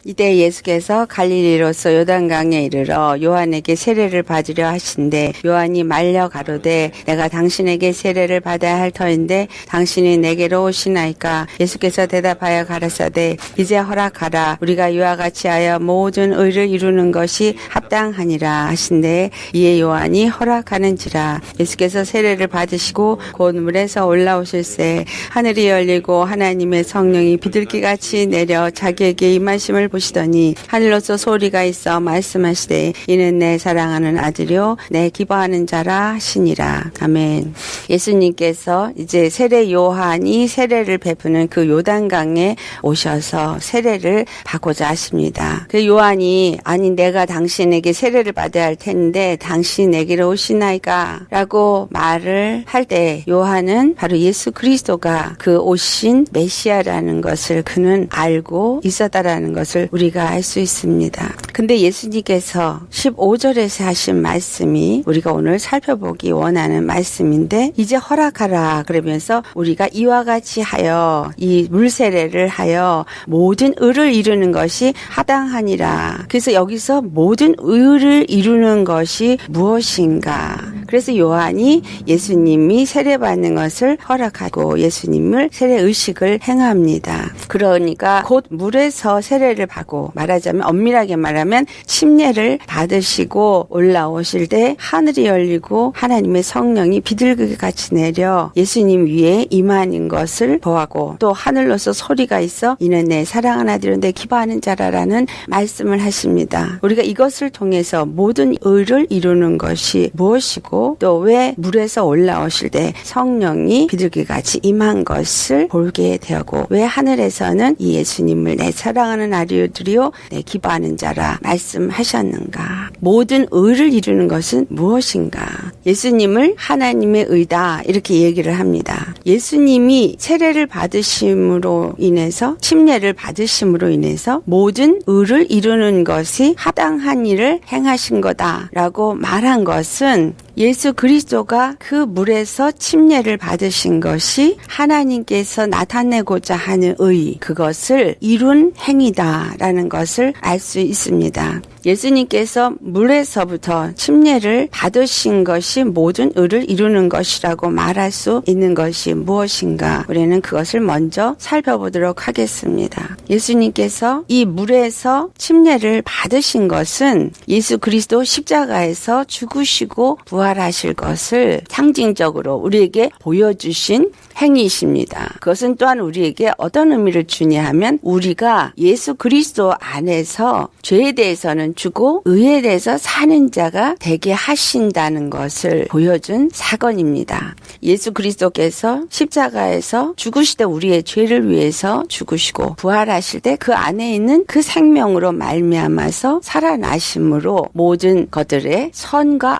이때 예수께서 갈릴리로서 요단강에 이르러 요한에게 세례를 받으려 하신대 요한이 말려 가로되 내가 당신에게 세례를 받아야 할 터인데 당신이 내게로 오시나이까. 예수께서 대답하여 가라사대 이제 허락하라. 우리가 이와 같이 하여 모든 의를 이루는 것이 합당하니라 하신대 이에 요한이 허락하는지라. 예수께서 세례를 받으시고 곧 물에서 올라오실새 하늘이 열리고 하나님의 성령이 비둘기같이 내려 자기에게 임하심을 보시더니 하늘로서 소리가 있어 말씀하시되 이는 내 사랑하는 아들이요 내 기뻐하는 자라 하시니라. 아멘. 예수님께서 이제 세례 요한이 세례를 베푸는 그 요단강에 오셔서 세례를 받고자 하십니다. 그 요한이 아니 내가 당신에게 세례를 받아야 할 텐데 당신이 내게로 오시나이까 라고 말을 할 때 요한은 바로 예수 그리스도가 그 오신 메시아라는 것을 그는 알고 있었다라는 것을 우리가 알 수 있습니다. 근데 예수님께서 15절에서 하신 말씀이 우리가 오늘 살펴보기 원하는 말씀인데 이제 허락하라 그러면서 우리가 이와 같이 하여 이 물세례를 하여 모든 의를 이루는 것이 합당하니라. 그래서 여기서 모든 의를 이루는 것이 무엇인가. 그래서 요한이 예수님이 세례받는 것을 허락하고 예수님을 세례의식을 행합니다. 그러니까 곧 물에서 세례를 받고 말하자면 엄밀하게 말하면 침례를 받으시고 올라오실 때 하늘이 열리고 하나님의 성령이 비둘기같이 내려 예수님 위에 임하는 것을 보았고 또 하늘로서 소리가 있어 이는 내 사랑하는 아들은 내 기뻐하는 자라라는 말씀을 하십니다. 우리가 이것을 통해서 모든 의를 이루는 것이 무엇이고 또 왜 물에서 올라오실 때 성령이 비둘기같이 임한 것을 보게 되고 왜 하늘에서는 이 예수님을 내 사랑하는 아들이요 내 기뻐하는 자라 말씀하셨는가. 모든 의를 이루는 것은 무엇인가. 예수님을 하나님의 의다 이렇게 얘기를 합니다. 예수님이 세례를 받으심으로 인해서 침례를 받으심으로 인해서 모든 의를 이루는 것이 합당한 일을 행하신 거다라고 말한 것은 예수 그리스도가 그 물에서 침례를 받으신 것이 하나님께서 나타내고자 하는 의, 그것을 이룬 행위다라는 것을 알 수 있습니다. 예수님께서 물에서부터 침례를 받으신 것이 모든 의를 이루는 것이라고 말할 수 있는 것이 무엇인가? 우리는 그것을 먼저 살펴보도록 하겠습니다. 예수님께서 이 물에서 침례를 받으신 것은 예수 그리스도 십자가에서 죽으시고 부활하실 것을 상징적으로 우리에게 보여주신 행위이십니다. 그것은 또한 우리에게 어떤 의미를 주냐 하면 우리가 예수 그리스도 안에서 죄에 대해서는 주고 의에 대해서 사는 자가 되게 하신다는 것을 보여준 사건입니다. 예수 그리스도께서 십자가에서 죽으실 때 우리의 죄를 위해서 죽으시고 부활하실 때 그 안에 있는 그 생명으로 말미암아서 살아나심으로 모든 것들의 선과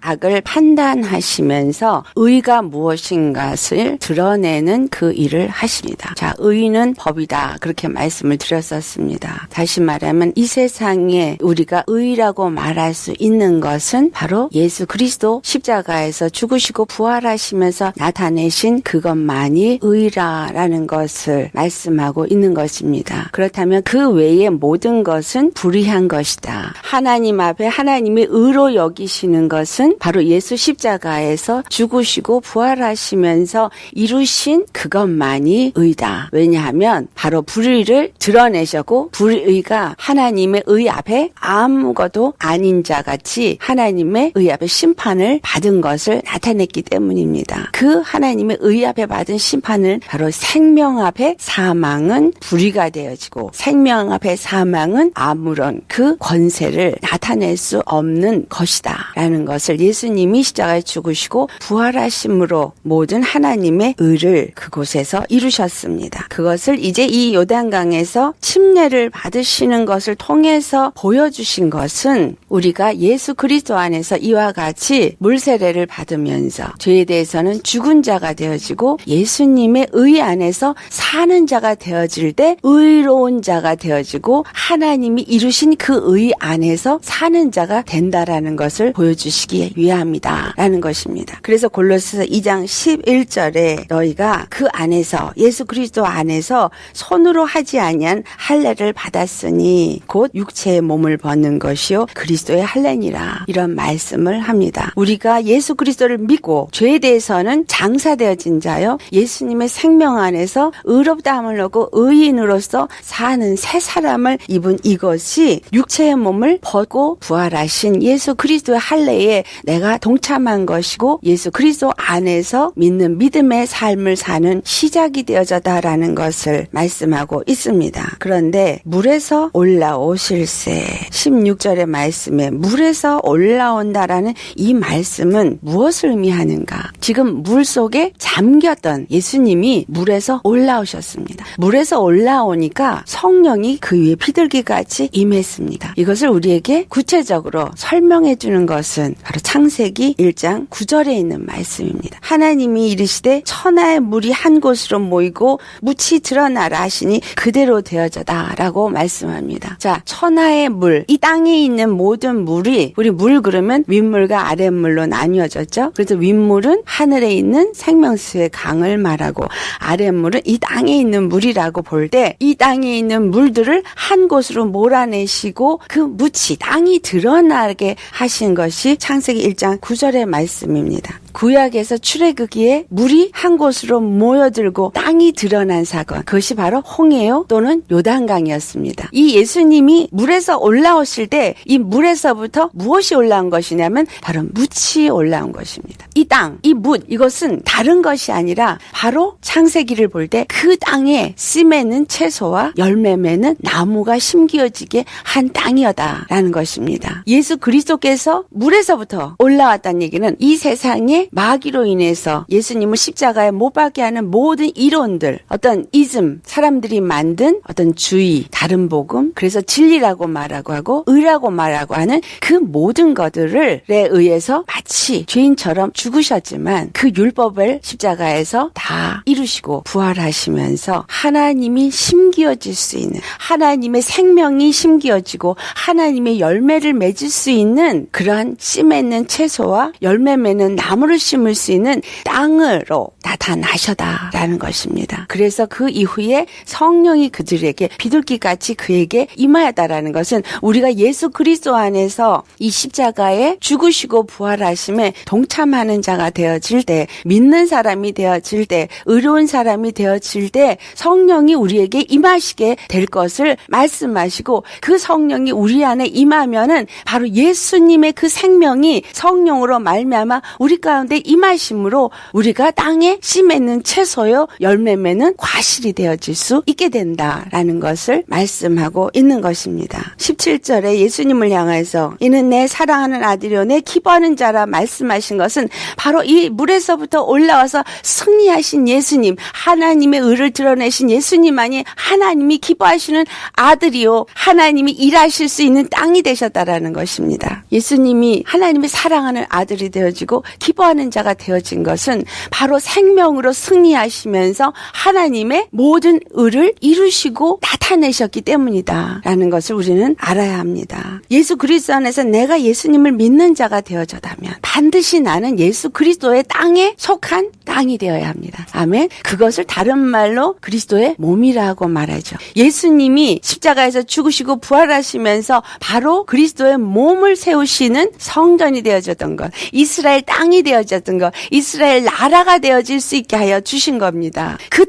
악을 판단하시면서 의가 무엇인가를 드러내는 그 일을 하십니다. 자, 의는 법이다. 그렇게 말씀을 드렸었습니다. 다시 말하면 이 세상에 우리가 의라고 말할 수 있는 것은 바로 예수 그리스도 십자가에서 죽으시고 부활하시면서 나타내신 그것만이 의라라는 것을 말씀하고 있는 것입니다. 그렇다면 그 외의 모든 것은 불의한 것이다. 하나님 앞에 하나님의 의로 여기시는 것은 바로 예수 십자가에서 죽으시고 부활하시면서 이루신 그것만이 의다. 왜냐하면 바로 불의를 드러내셨고 불의가 하나님의 의 앞에 아무것도 아닌 자같이 하나님의 의 앞에 심판을 받은 것을 나타냈기 때문입니다. 그 하나님의 의 앞에 받은 심판을 바로 생명 앞에 사망은 불의가 되어지고 생명 앞에 사망은 아무런 그 권세를 나타낼 수 없는 것이다 라는 것을 예수님이 십자가에 죽으시고 부활하심으로 모든 하나님의 의를 그곳에서 이루셨습니다. 그것을 이제 이 요단강에서 침례를 받으시는 것을 통해서 보여주신 것은 우리가 예수 그리스도 안에서 이와 같이 물세례를 받으면서 죄에 대해서는 죽은 자가 되어지고 예수님의 의 안에서 사는 자가 되어질 때 의로운 자가 되어지고 하나님이 이루신 그 의 안에서 사는 자가 된다라는 것을 보여주시기 위함이다 라는 것입니다. 그래서 골로새서 2장 11절에 너희가 그 안에서 예수 그리스도 안에서 손으로 하지 아니한 할례를 받았으니 곧 육체의 몸을 벗는 것이요 그리스도의 할례니라. 이런 말씀을 합니다. 우리가 예수 그리스도를 믿고 죄에 대해서는 장사되어진 자요 예수님의 생명 안에서 의롭다함을 얻고 의인으로서 사는 새 사람을 입은 이것이 육체의 몸을 벗고 부활하신 예수 그리스도의 할례에 내가 동참한 것이고 예수 그리스도 안에서 믿는 믿음의 삶을 사는 시작이 되어졌다라는 것을 말씀하고 있습니다. 그런데 물에서 올라오실세 16절의 말씀에 물에서 올라온다라는 이 말씀은 무엇을 의미하는가? 지금 물 속에 잠겼던 예수님이 물에서 올라오셨습니다. 물에서 올라오니까 성령이 그 위에 비둘기같이 임했습니다. 이것을 우리에게 구체적으로 설명해 주는 것은 바로 창세기 1장 9절에 있는 말씀입니다. 하나님이 이르시되 천하의 물이 한 곳으로 모이고 묻히 드러나라 하시니 그대로 되어져다라고 말씀합니다. 자, 천하의 물, 이 땅에 있는 모든 물이 우리 물 그러면 윗물과 아랫물로 나뉘어졌죠. 그래서 윗물은 하늘에 있는 생명수의 강을 말하고 아랫물은 이 땅에 있는 물이라고 볼 때 이 땅에 있는 물들을 한 곳으로 몰아내시고 그 묻히 땅이 드러나게 하신 것이 창세기 1장 9절의 말씀입니다. 구약에서 출애굽기에 물이 한 곳으로 모여들고 땅이 드러난 사건, 그것이 바로 홍해요 또는 요단강이었습니다. 이 예수님이 물에서 올라오실 때 이 물에서부터 무엇이 올라온 것이냐면 바로 묻이 올라온 것입니다. 이 땅, 이 묻, 이것은 다른 것이 아니라 바로 창세기를 볼 때 그 땅에 씨 맺는 채소와 열매 맺는 나무가 심기어지게 한 땅이었다라는 것입니다. 예수 그리스도께서 물에서부터 올라왔다는 얘기는 이 세상에 마귀로 인해서 예수님을 십자가에 못 박게 하는 모든 이론들, 어떤 이즘, 사람들이 만든 어떤 주의, 다른 복음, 그래서 진리라고 말하고 하고 의라고 말하고 하는 그 모든 것들에 의해서 마치 죄인처럼 죽으셨지만 그 율법을 십자가에서 다 이루시고 부활하시면서 하나님이 심기어질 수 있는, 하나님의 생명이 심기어지고 하나님의 열매를 맺을 수 있는 그러한 씨 맺는 채소와 열매 맺는 나무를 심을 수 있는 땅으로 나타나셔다라는 것입니다. 그래서 그 이후에 성령이 그들에게 비둘기같이 그에게 임하였다라는 것은 우리가 예수 그리스도 안에서 이 십자가에 죽으시고 부활하심에 동참하는 자가 되어질 때, 믿는 사람이 되어질 때, 의로운 사람이 되어질 때 성령이 우리에게 임하시게 될 것을 말씀하시고, 그 성령이 우리 안에 임하면은 바로 예수님의 그 생명이 성령으로 말미암아 우리 가운데 임하심으로 우리가 땅에 씨 맺는 채소요 열매 맺는 과실이 되어질 수 있게 된다라는 것을 말씀하고 있는 것입니다. 17절에 예수님을 향해서 이는 내 사랑하는 아들이요 내 기뻐하는 자라 말씀하신 것은 바로 이 물에서부터 올라와서 승리하신 예수님, 하나님의 의를 드러내신 예수님만이 하나님이 기뻐하시는 아들이요 하나님이 일하실 수 있는 땅이 되셨다라는 것입니다. 예수님이 하나님의 사랑하는 아들이 되어지고 기뻐하는 자가 되어진 것은 바로 생명으로 승리하시면서 하나님의 모든 의를 이루시고 나타내셨기 때문이다 라는 것을 우리는 알아야 합니다. 예수 그리스도 안에서 내가 예수님을 믿는 자가 되어져다면 반드시 나는 예수 그리스도의 땅에 속한 땅이 되어야 합니다. 아멘. 그것을 다른 말로 그리스도의 몸이라고 말하죠. 예수님이 십자가에서 죽으시고 부활하시면서 바로 그리스도의 몸을 세우시는 성전이 되어졌던 것, 이스라엘 땅이 되어졌던 것, 이스라엘 나라가 되어질 수 있게 하여 주신 겁니다. 그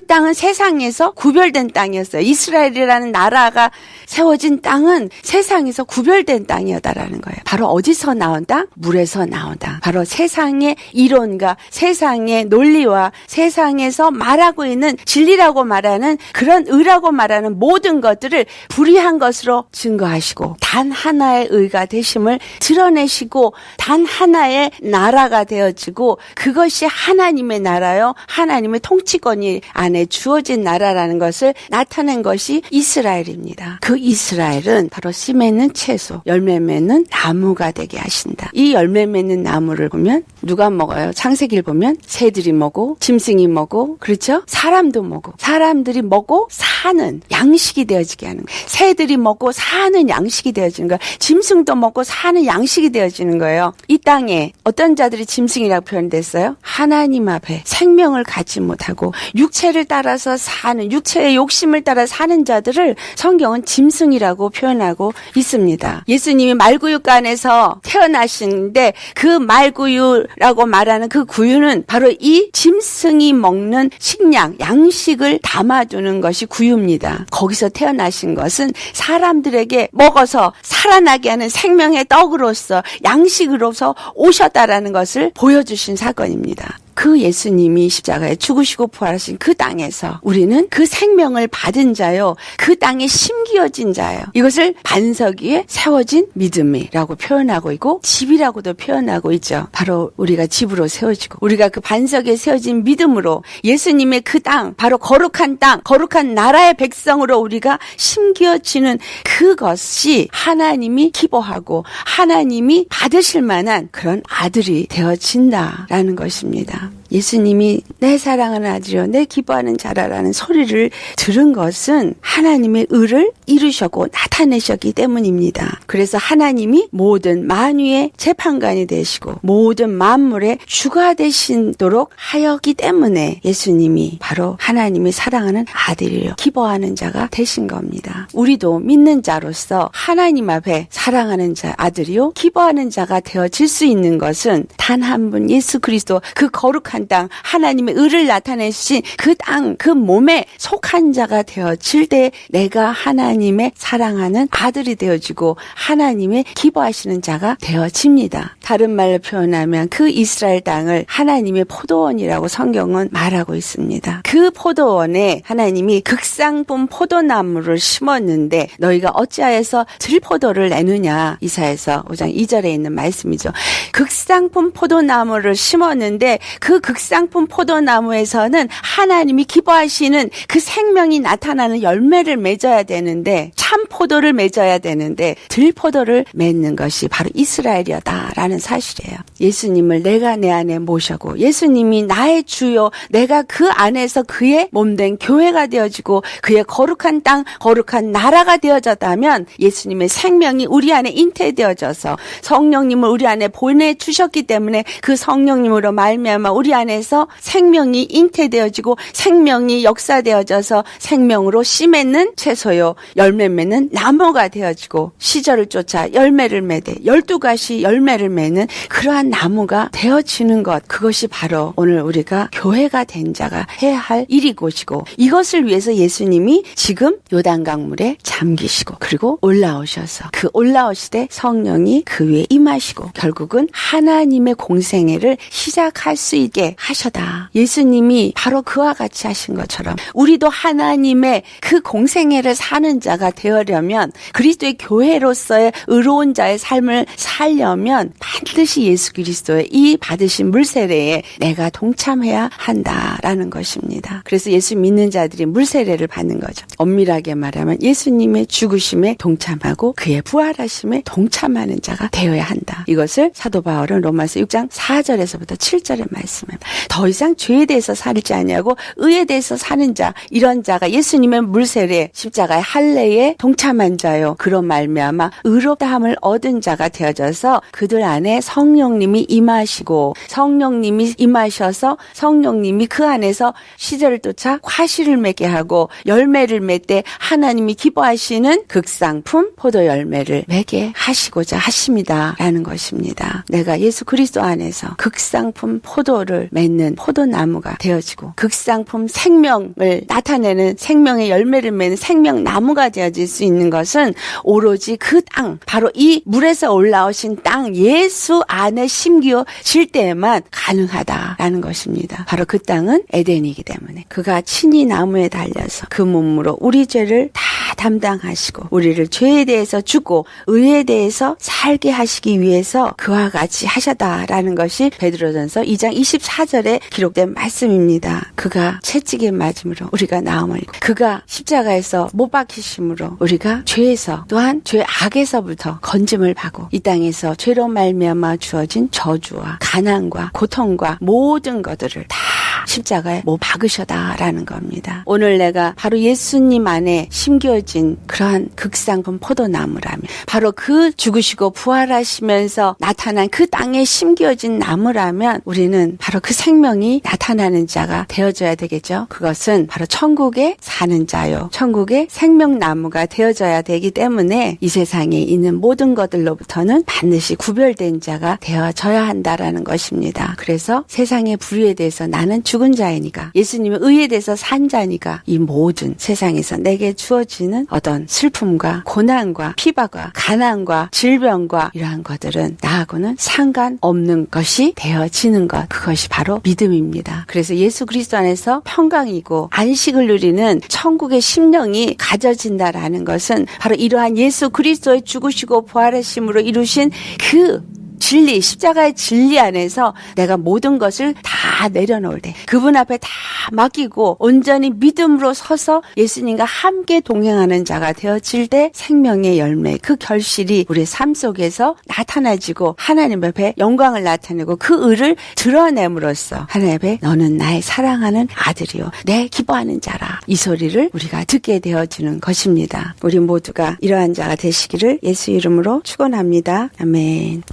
땅은 세상에서 구별된 땅이었어요. 이스라엘이라는 나라가 세워진 땅은 세상에서 구별된 땅이었다라는 거예요. 바로 어디서 나온 땅? 물에서 나온 땅. 바로 세상의 이론과 세상의 논리와 세상에서 말하고 있는 진리라고 말하는 그런 의라고 말하는 모든 것들을 불의한 것으로 증거하시고 단 하나의 의가 되심을 드러내시고 단 하나의 나라가 되어지고 그것이 하나님의 나라요 하나님의 통치권이 안에 주어진 나라라는 것을 나타낸 것이 이스라엘입니다. 그 이스라엘은 바로 씨 맺는 채소, 열매 맺는 나무가 되게 하신다. 이 열매 맺는 나무를 보면 누가 먹어요? 창세기를 보면 새들이 먹고 짐승이 먹고 그렇죠? 사람도 먹고 사람들이 먹고 사는 양식이 되어지게 하는 거예요. 새들이 먹고 사는 양식이 되어지는 거예요. 짐승도 먹고 사는 양식이 되어지는 거예요. 이 땅에 어떤 자들 자들이 짐승이라고 표현됐어요? 하나님 앞에 생명을 갖지 못하고 육체를 따라서 사는, 육체의 욕심을 따라 사는 자들을 성경은 짐승이라고 표현하고 있습니다. 예수님이 말구유간에서 태어나시는데 그 말구유라고 말하는 그 구유는 바로 이 짐승이 먹는 식량, 양식을 담아두는 것이 구유입니다. 거기서 태어나신 것은 사람들에게 먹어서 살아나게 하는 생명의 떡으로서, 양식으로서 오셨다라는 것을 보여주신 사건입니다. 그 예수님이 십자가에 죽으시고 부활하신 그 땅에서 우리는 그 생명을 받은 자요, 그 땅에 심기어진 자요, 이것을 반석 위에 세워진 믿음이라고 표현하고 있고 집이라고도 표현하고 있죠. 바로 우리가 집으로 세워지고 우리가 그 반석에 세워진 믿음으로 예수님의 그 땅, 바로 거룩한 땅, 거룩한 나라의 백성으로 우리가 심기어지는 그것이 하나님이 기뻐하고 하나님이 받으실 만한 그런 아들이 되어진다라는 것입니다. 예수님이 내 사랑하는 아들이요 내 기뻐하는 자라라는 소리를 들은 것은 하나님의 의를 이루셨고 나타내셨기 때문입니다. 그래서 하나님이 모든 만유의 재판관이 되시고 모든 만물의 주가 되시도록 하였기 때문에 예수님이 바로 하나님이 사랑하는 아들이요 기뻐하는 자가 되신 겁니다. 우리도 믿는 자로서 하나님 앞에 사랑하는 자 아들이요 기뻐하는 자가 되어질 수 있는 것은 단 한 분 예수 그리스도 그 거룩한 땅, 하나님의 의를 나타내신 그 땅, 그 몸에 속한 자가 되어질 때 내가 하나님의 사랑하는 아들이 되어지고 하나님의 기뻐하시는 자가 되어집니다. 다른 말로 표현하면 그 이스라엘 땅을 하나님의 포도원이라고 성경은 말하고 있습니다. 그 포도원에 하나님이 극상품 포도나무를 심었는데 너희가 어찌하여서 들포도를 내느냐, 이사야서 5장 2절에 있는 말씀이죠. 극상품 포도나무를 심었는데 그 극상품 포도나무에서는 하나님이 기뻐하시는 그 생명이 나타나는 열매를 맺어야 되는데, 참 포도를 맺어야 되는데 들포도를 맺는 것이 바로 이스라엘이었다라는 사실이에요. 예수님을 내가 내 안에 모셔고 예수님이 나의 주요, 내가 그 안에서 그의 몸된 교회가 되어지고 그의 거룩한 땅, 거룩한 나라가 되어졌다면 예수님의 생명이 우리 안에 잉태되어져서 성령님을 우리 안에 보내주셨기 때문에 그 성령님으로 말미암아 우리 안에서 생명이 잉태되어지고 생명이 역사되어져서 생명으로 씨 맺는 채소요 열매 맺는 나무가 되어지고 시절을 쫓아 열매를 맺되 12가지 열매를 맺는 그러한 나무가 되어지는 것, 그것이 바로 오늘 우리가 교회가 된 자가 해야 할 일이고시고, 이것을 위해서 예수님이 지금 요단강물에 잠기시고 그리고 올라오셔서 그 올라오시되 성령이 그 위에 임하시고 결국은 하나님의 공생애를 시작할 수 있게 하셔다. 예수님이 바로 그와 같이 하신 것처럼 우리도 하나님의 그 공생애를 사는 자가 되어려면, 그리스도의 교회로서의 의로운 자의 삶을 살려면 반드시 예수 그리스도의 이 받으신 물세례에 내가 동참해야 한다라는 것입니다. 그래서 예수 믿는 자들이 물세례를 받는 거죠. 엄밀하게 말하면 예수님의 죽으심에 동참하고 그의 부활하심에 동참하는 자가 되어야 한다. 이것을 사도 바울은 로마서 6장 4절에서부터 7절에 말씀합니다. 더 이상 죄에 대해서 살지 아니하고 의에 대해서 사는 자, 이런 자가 예수님의 물세례 십자가의 할례에 동참한 자요, 그런 말미암아 의롭다함을 얻은 자가 되어져서 그들 안에 성령님이 임하시고, 성령님이 임하셔서 성령님이 그 안에서 시절을 쫓아 과실을 맺게 하고 열매를 맺되 하나님이 기뻐하시는 극상품 포도 열매를 맺게 하시고자 하십니다 라는 것입니다. 내가 예수 그리스도 안에서 극상품 포도를 맺는 포도나무가 되어지고 극상품 생명을 나타내는 생명의 열매를 맺는 생명나무가 되어질 수 있는 것은 오로지 그 땅, 바로 이 물에서 올라오신 땅 예수 안에 심기어질 때에만 가능하다라는 것입니다. 바로 그 땅은 에덴이기 때문에 그가 친히 나무에 달려서 그 몸으로 우리 죄를 다 담당하시고 우리를 죄에 대해서 죽고 의에 대해서 살게 하시기 위해서 그와 같이 하셨다라는 것이 베드로전서 2장 24절에 기록된 말씀입니다. 그가 채찍에 맞음으로 우리가 나음을 입고 그가 십자가에서 못 박히심으로 우리가 죄에서 또한 죄 악에서부터 건짐을 받고 이 땅에서 죄로 말미암아 주어진 저주와 가난과 고통과 모든 것들을 다 십자가에 못 박으셔다라는 겁니다. 오늘 내가 바로 예수님 안에 심겨진 그러한 극상품 포도나무라면, 바로 그 죽으시고 부활하시면서 나타난 그 땅에 심겨진 나무라면 우리는 바로 그 생명이 나타나는 자가 되어져야 되겠죠. 그것은 바로 천국에 사는 자요, 천국의 생명나무가 되어져야 되기 때문에 이 세상에 있는 모든 것들로부터는 반드시 구별된 자가 되어져야 한다라는 것입니다. 그래서 세상의 불의에 대해서 나는 죽은 자이니까, 예수님의 의에 대해서 산 자니까 이 모든 세상에서 내게 주어지는 어떤 슬픔과 고난과 피바과 가난과 질병과 이러한 것들은 나하고는 상관없는 것이 되어지는 것, 그것이 바로 믿음입니다. 그래서 예수 그리스도 안에서 평강이고 안식을 누리는 천국의 심령이 가져진다라는 것은 바로 이러한 예수 그리스도의 죽으시고 부활하심으로 이루신 그 진리, 십자가의 진리 안에서 내가 모든 것을 다 내려놓을 때, 그분 앞에 다 맡기고 온전히 믿음으로 서서 예수님과 함께 동행하는 자가 되어질 때 생명의 열매, 그 결실이 우리의 삶 속에서 나타나지고 하나님 앞에 영광을 나타내고 그 의를 드러냄으로써 하나님 앞에 너는 나의 사랑하는 아들이요, 내 기뻐하는 자라, 이 소리를 우리가 듣게 되어지는 것입니다. 우리 모두가 이러한 자가 되시기를 예수 이름으로 축원합니다. 아멘.